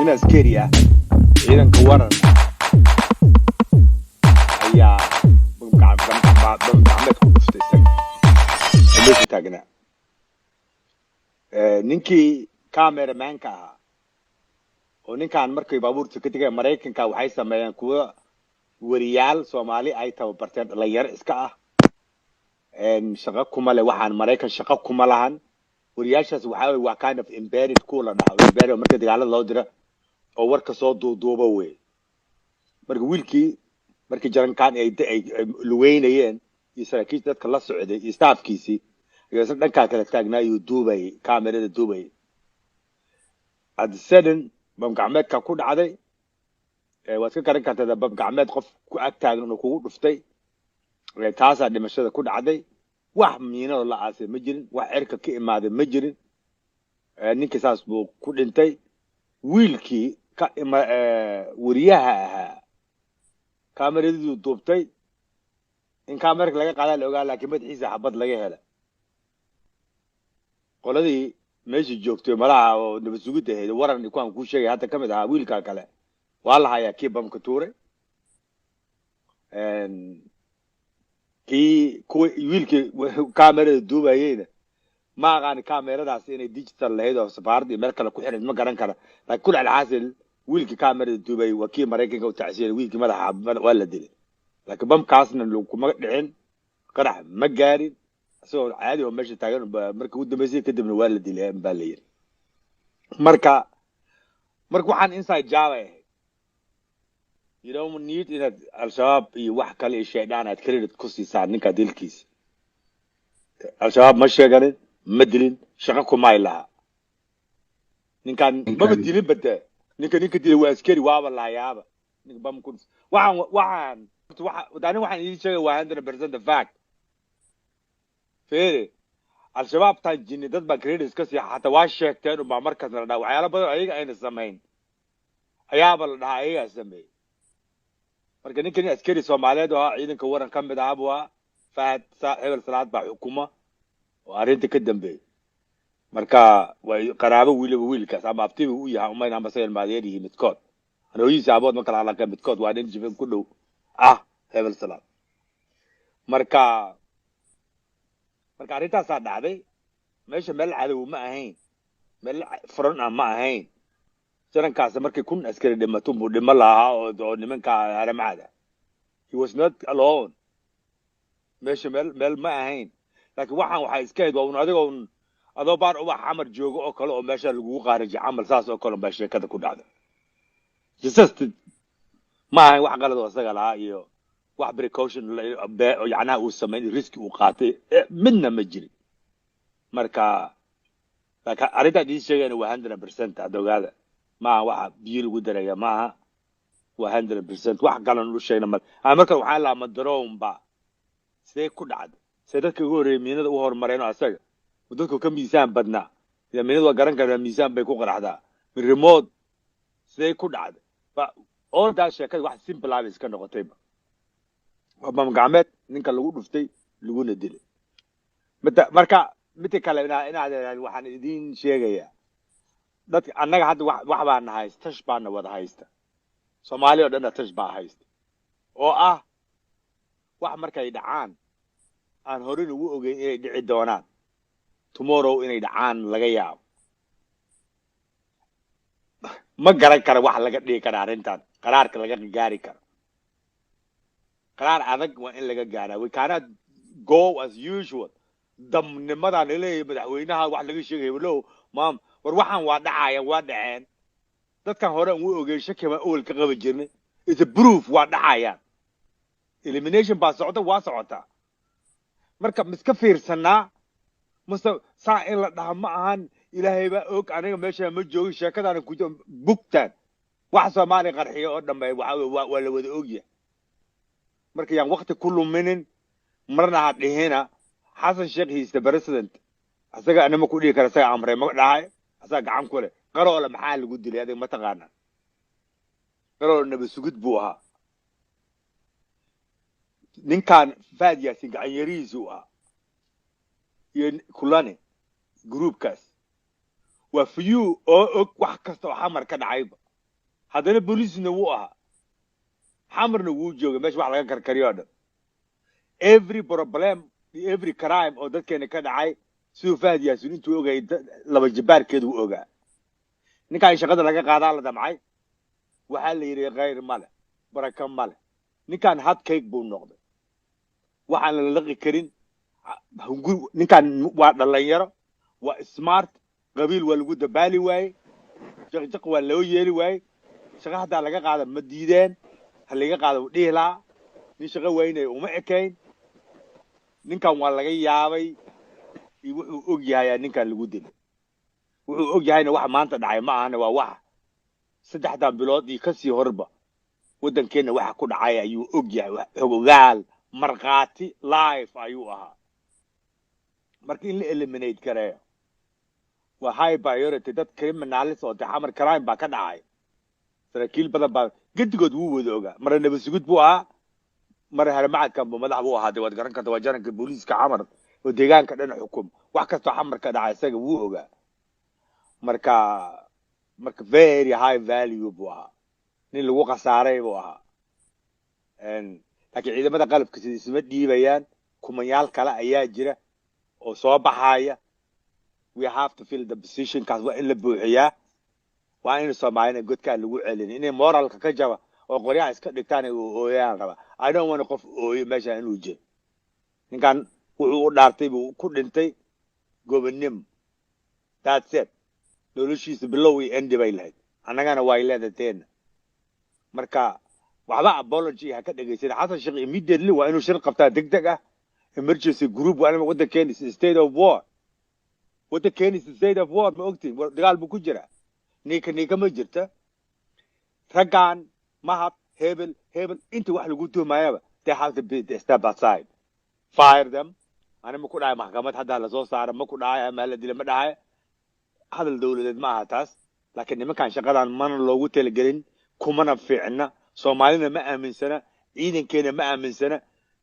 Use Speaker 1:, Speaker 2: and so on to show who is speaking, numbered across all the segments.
Speaker 1: nin askari ah ciidanka waran ayaa gacmeed ku dhuftay isaga meesha taagnaa ninkii cameramanka ahaa oo ninkaan markay baabuurta ka tegeen Mareykanka waxay sameeyeen kuwa wariyaal Soomaali ay tababarteen dhalinyaro iska ah shaqo kuma leh waxaan Mareykan shaqo kuma lahan wariyaashaas waa kind of embedded kula dhaxo embedded marka dagaalada loo dira oo warka soo duuduuba way marka wiilkii markii jarankaan ay luweynayeen iyo saraakiisha dadka la socday iyo staafkiisii ayuu dhanka kale taagnaa iyo duubay kaamirada duubay at the sudden bam gacmeedka ku dhacday waad ka garan kartaa bam gacmeed qof ku ag taagan oo kugu dhuftay taasaa dhimashada ku dhacday wax miino la aasay ma jirin wax cirka ka imaaday ma jirin ninkii saas buu ku dhintay wiilkii ka wariyaha ahaa kaamiradu duubtay in kaamirka laga qaadaa la ogaa laakiin madaxiisa xabad laga helay qoladii meesha joogtay malaha oo nabad sugid ahayd waran kuwan ku sheegay hadda kamid ahaa wiilka kale waa la hayaa kii bamka tuuray kii wiilkii kaamirada duubayayna ma aqaan kaamiradaas inay digital lahayd oo safaarad iyo meel kale ku xiran ma garan kara laakiin kul alxaasil wiilkii kaamirada duubay waa kii Mareykanka u tacsiyay wiilkii madaxa waa la dilay laakiin bamkaasna kuma dhicin qarax ma gaarin soo caadi oo meesha taagan markii ugu dambeysay kadibna waa la dilay baa la yiri marka waxaan inside Java you don't need in al-shabaab iyo wax kale sheedaan aad credit ku siisaan ninka dilkiisa al-shabaab ma sheeganin ma dilin shaqo kuma ilaha ninkan ma dilin bada ninka dilay waa askari waaba la yaaba ninka bam ku waxaan idin sheegay waa 100% the fact feere al-shabaab tan jinni dad baa credit ka sii xataa waa sheegteen oo markaas la dhaw waxyaalo badan ayaga ayna sameyn ayaaba la dhahay ayaga sameey marka ninkan askari Soomaaliyeed oo ciidanka waran ka mid ah waa Fahad Hebel Salaad baa xukuma oo arinta ka dambeeyay marka way qaraabo wiilkaas ama abtibi u yahay umayna ama sayl maadeerihi midkood anooyiisa abood ma kala halka midkood waa nin jibin ku dhow Hebel Salaad marka arintaas dhacday meesha meel cadow ma ahayn meel furan ma ahayn jarankaas markii kun askari dhimato buu dhima lahaa oo nimanka haramcada he was not alone meesha meel ma ahayn laakiin waxa iska hayd waa adigoo adoo baar uba xamar joogo oo kale oo meesha lagu qaarajay amal saas oo kale baa sheekada ku dhacday just ma ahayn wax qalad oo isaga lahaa iyo wax precaution yacnaha uu sameeyay risk uu qaatay midna ma jirin marka arinta idin sheegayna waa 100% adogaada ma waxa biyo lagu daraya maaha waa 100% wax galan u sheegna marka waxaa la madroomba sidee ku dhacday sidee dadka ugu horeeyay miinada u hormareen asaga dadku ka miisaan badnaa ila miinada waa garan karaa miisaan bay ku qaraxdaa remote sidee ku dhacday oo daa sheekada wax simple ah iska noqotay bam gacmeed ninka lagu dhuftay laguna dilay marka mid kale inaad waxaan idin sheegayaa dadka annaga hadda wax baan haysta tash baan wada haysta Soomaaliya oo dhan tash baa haysta oo wax markay dhacaan aan hore ugu ogeyn inay dhici doonaan tomorrow inay dhacaan laga yaabo ma garan kara wax laga dhigi kara arintan qaraarka laga gaari karo qaraar adag waa in laga gaaraa we cannot go as usual damnimadan ilaa madaxweynaha wax laga sheegay walow maam war waxaan waa dhaceen dadkan hore uu ogeey shaki ma ool ka qaba jirnay is a proof waa dhacayaan elimination baa socota marka miska fiirsanaa saa in la dhaha ma ahan ilaahay baa og aniga meesha ma joogo sheekadana ku bugtaan wax Soomaali qarxiyo oo dhanbay waa la wada ogyahay marka yaan waqti ku luminin marna ha dhihina Xasan Sheekh is the president asaga anama ku dhigi kara asaga amray ma dhahay asaga gacan ku leh qaroola maxaa lagu dilay adiga ma taqaana qaroola nabad sugid buu ahaa ninkan Fahad Yaasin gacan yariisu iyo kulane groupkaas waa few oo wax kasta oo xamar ka dhacayba haddana booliisna wuu ahaa xamarna wuu joogay meesha wax laga karkariyo dhan every problem every crime oo dadkeena ka dhacay siduu Fahad Yaasiin intuu ogay laba jibaarkeedu u ogaa ninkaan shaqada laga qaadaa la damcay waxaa la yidhi khayr male baraka male ninkaan hot cake buu noqday waxaan la laqi karin ninkaan waa dhalinyaro waa smart qabiil waa lagu dabaali waaye jaqjaq waa loo yeeli waaye shaqa haddaa laga qaada ma diideen ha laga qaada u dhihi lahaa nin shaqo weynaya uma ekayn ninkan waa laga yaabay wuxuu og yahay ninkan lagu dilay wuxuu og yahayna waxa maanta dhacay ma ahana waa waxa saddexdan bilood iyo kasii horba waddankeena waxa ku dhacay ayuu og yahay ogaal marqaati live ayuu ahaa marka in la eliminate gareeyo waa high priority dad criminals oo xamar crime baa ka dhacay saraakiil badan baa gedigood wuu wada ogaa marna nabad sugid buu ahaa mar haramacadkan buu madax buu ahaa waad garan kartaa waa jaranka booliiska xamar oo deegaanka dhan xukum wax kastoo xamar ka dhacay isaga wuu ogaa marka very high value buu ahaa nin lagu khasaaray buu ahaa laakiin ciidamada qalabka sida isma dhiibayaan kumanyaal kale ayaa jira oo soo baxaya we have to fill the position kaas waa in la buuxiyaa waa in Soomaalina godkaan lagu celin inay moralka ka jaba oo qoryaha iska dhigtaan oo ooyaan raba I don't want qof ooyo meesha inuu jiro ninkan wuxuu u dhaartay buu ku dhintay gobonimo that's it noloshiisa bilow iyo end bay lahayd annagana way leedateen marka waxba apology ha ka dhageysan xasan sheekh immediately waa inuu shir qabtaa degdeg ah emergency group waa in waddankeena state of war waddankeena state of war ma ogtiin dagaal buu ku jiraa ninka ma jirta raggan mahad hebel inta wax lagu tuhmayaba they have to be step aside fire them ana ma ku dhahay maxkamad hadda la soo saaro ma ku dhahay ama la dilo ma dhahay hadal dawladeed ma aha taas laakiin nimankan shaqadan mana loogu talagelin kumana fiicna Soomaalina ma aaminsana ciidankeena ma aaminsana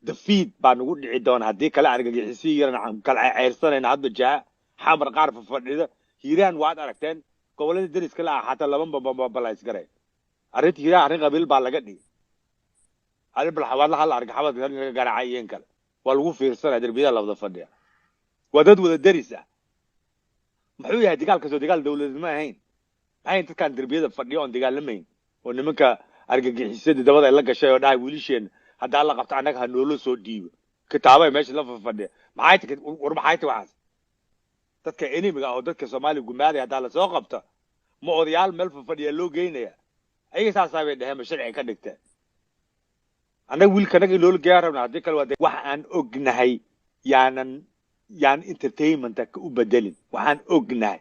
Speaker 1: defeat baa nagu dhici doona haddii kala argagixisii yaran kala ceyrsanayna hadda jaa xamar qaar fadhida hiiraan waad aragteen gobolada dariska la ah xataa laba balays garay arrinta hiiraan arrin qabiil baa laga dhigay arrin balxawaad la hal argaxabad laga garaacay in kale waa lagu fiirsanaa darbiyada labada fadhiya waa dad wada daris ah muxuu yahay dagaalkaasoo dagaal dawladeed ma ahayn maxay dadkan darbiyada fadhiyo oon dagaalamayn oo nimanka argagixisadii dabada ay la gashay oo dhahay wiilasheen haddaa la qabto annaga ha noola soo dhiibo kitaabay meesha la fadhiya maxay waxaas dadka enemiga oo dadka Soomaaliya gumaada hadda la soo qabto ma odayaal meel fadhiya loo geynaya ayaga saasay bay dhahay sharci ka dhigtay anaga wiilkanaga loo gaarana hadii kale waa wax aan ognahay yaan entertainment ka u bedelin waxaan ognahay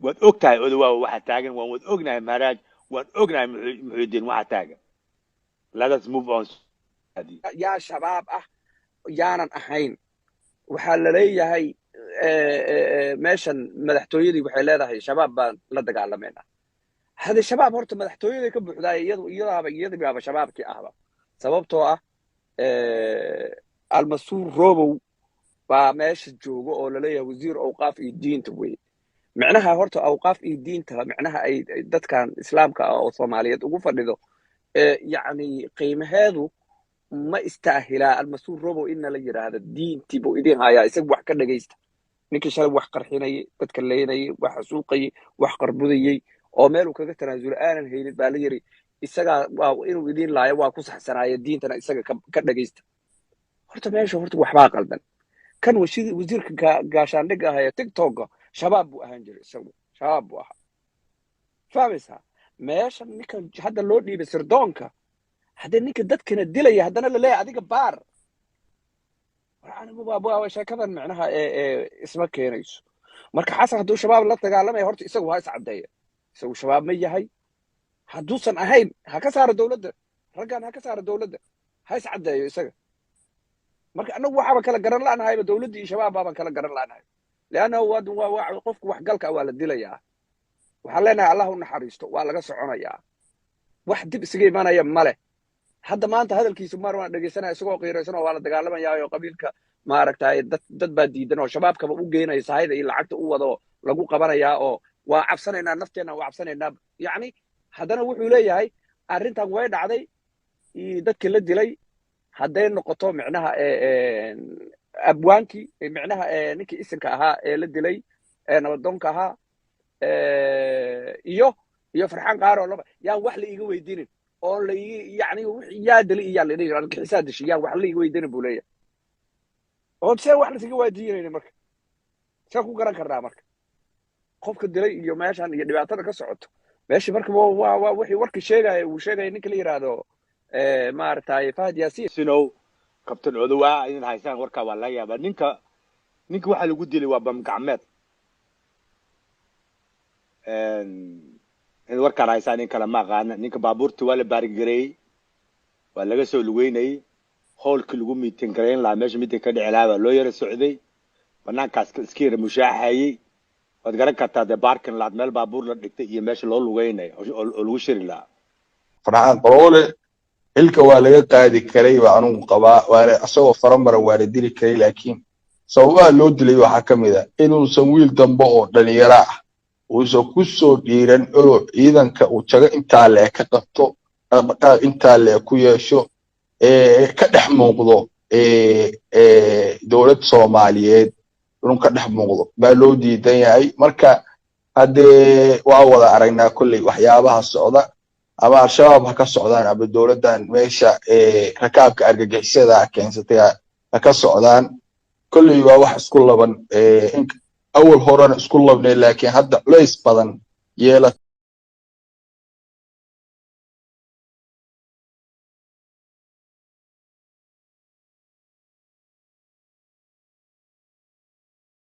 Speaker 1: waad ogtahay odawaa waxa taagan waan ognahay maraaj waan ognahay muxuudin waxa taagan let us move on
Speaker 2: yaa shabaab ah yaanan ahayn waxa la leeyahay meeshan madaxtooyadii waxay leedahay shabaab baan la dagaalamayna hada shabaab horta madaxtooyada ka buuxday iyadaba shabaabkii ahba sababtoo ah almasuur robow baa meesha joogo oo la leeyahay wasiir awqaaf iyo diinta weey macnaha horta awqaaf iyo diinta macnaha ay dadkan islaamka oo Soomaaliyeed ugu fadhido yani qiimaheedu ma istaahila almasuur robow in la yiraahdo diintii buu idin haya isagu wax ka dhageysta ninkii shalay wax qarxinay dadka leeynay wax suuqay wax qarbudayay oo meel uu kaga tanaasul aanan heelid baa la yiri isaga waa inuu idin laayo waa ku saxsanaayo diintana isaga ka dhageysta horta meesha horta waxba qaldan kan wasiirka gaashaandhig ah ee TikTok shabaab buu ahaan jiray isagu shabaab buu ahaa faamisa meesha ninkan hadda loo dhiibay sirdoonka hadda ninka dadkana dilaya haddana la leeyahay adiga baar anigu waa sheekadan macnaha isma keenayso marka xasan hadduu shabaab la dagaalamay horta isagu waa iscadeeya isagu shabaab ma yahay hadduusan ahayn ha ka saaro dawladda raggan ha ka saaro dawladda ha iscadeeyo isaga marka anagu waxaaba kala garan la'nahay dawladda iyo shabaab baan kala garan la'nahay leanna waa qofku wax galka waa la dilayaa waxaan leenahay allah u naxariisto waa laga soconayaa wax dib isaga imaanaya male hadda maanta hadalkiisu mar waan dhageysanaa isagoo qiiraysan oo waa la dagaalamayaa oo qabiilka maaragtay dad baa diidan oo shabaabkaba u geynaya sahayda iyo lacagta u wado lagu qabanayaa oo waa cabsanaynaa nafteena waa cabsanaynaa yani haddana wuxuu leeyahay arrintan way dhacday dadkii la dilay hadday noqoto micnaha abwaankii micnaha ninkii isinka ahaa ee la dilay nabadoonka ahaa iyo farxaan qaaro laba yaan wax la iiga weydiinin oo la yani yaa dilay iyo la dhigi argaxisaa dishay yaan wax la iiga weydiinin buu leeyahay oo see wax la iiga weydiinayna marka see ku garan karnaa marka qofka dilay iyo meeshan iyo dhibaatada ka socoto meeshii marka waa wixii warkii sheegaya uu sheegaya ninka la yiraahdo maaragtay Fahad Yaasiin
Speaker 1: sinow kabtan Odawa in haysan warka waa laga yaabaa ninka waxa lagu dilay waa bam gacmeed in warkaan haysan in kala ma aqaan ninka baabuurta waa la baarigareey waa laga soo lugeynay hoolka lagu meeting gareyn la meesha meeting ka dhici lahaa loo yara socday banaankaas iskiira mushaaxayay wad garan kartaa de parking lot meel baabuur la dhigtay iyo meesha loo lugeynay oo lagu shiri lahaa
Speaker 3: farxaan qaroole ilka waa laga qaadi karay waa anu qabaa waa asagoo faramara waa la dili karay laakiin sababaha loo dilay waxa kamid ah inuusan wiil dambe oo dhalinyaro ah uusan ku soo dhiiran oo ciidanka uu jaga intaa le ka qabto dhaqdhaqaaq intaa le ku yeesho ka dhex muuqdo dowlad Soomaaliyeed inuu ka dhex muuqdo baa loo diidan yahay marka hadee waa wada aragnaa kulley waxyaabaha socda ama al-shabaab ha ka socdaan ama dowladdan meesha rakaabka argagixisada keensatay ha ka socdaan kulley waa wax isku laban awal horena isku labnay laakiin hadda culays badan yeela